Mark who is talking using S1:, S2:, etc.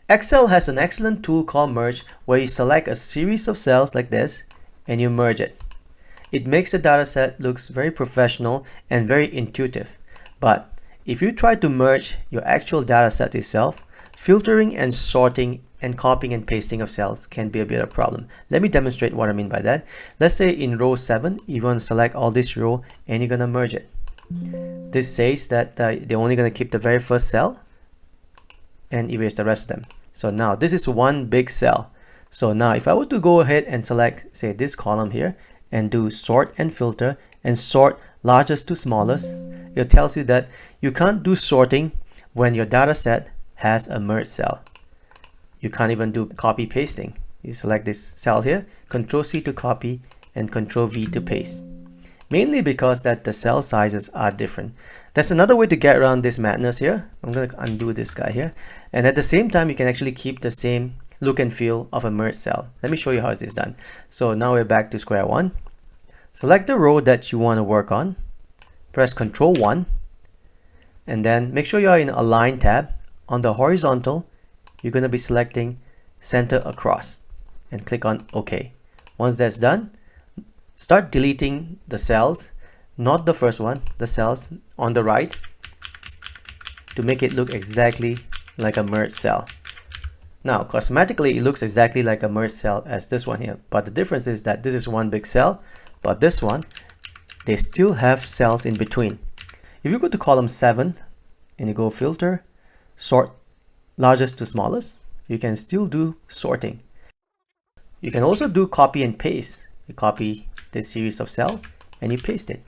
S1: Excel has an excellent tool called merge where you select a series of cells like this and you merge it. It makes the dataset looks very professional and very intuitive. But if you try to merge your actual dataset itself, filtering and sorting and copying and pasting of cells can be a bit of a problem. Let me demonstrate what I mean by that. Let's say in row 7, you want to select all this row and you're going to merge it. This says that they're only going to keep the very first cell and erase the rest of them. So now this is one big cell. So now if I were to go ahead and select, say, this column here and do sort and filter and sort largest to smallest, it tells you that you can't do sorting when your data set has a merged cell. You can't even do copy pasting. You select this cell here, Control C to copy and Control V to paste. Mainly because that the cell sizes are different. That's another way to get around this madness here. I'm going to undo this guy here. And at the same time, you can actually keep the same look and feel of a merged cell. Let me show you how this is done. So now we're back to square one. Select the row that you want to work on. Press Control 1. And then make sure you are in Align tab. On the horizontal, you're going to be selecting Center Across. And click on OK. Once that's done, start deleting the cells, not the first one, the cells on the right, to make it look exactly like a merged cell. Now, cosmetically, it looks exactly like a merged cell as this one here, but the difference is that this is one big cell, but this one, they still have cells in between. If you go to column 7 and you go filter, sort largest to smallest, you can still do sorting. You can also do copy and paste. You copy this series of cells and you paste it.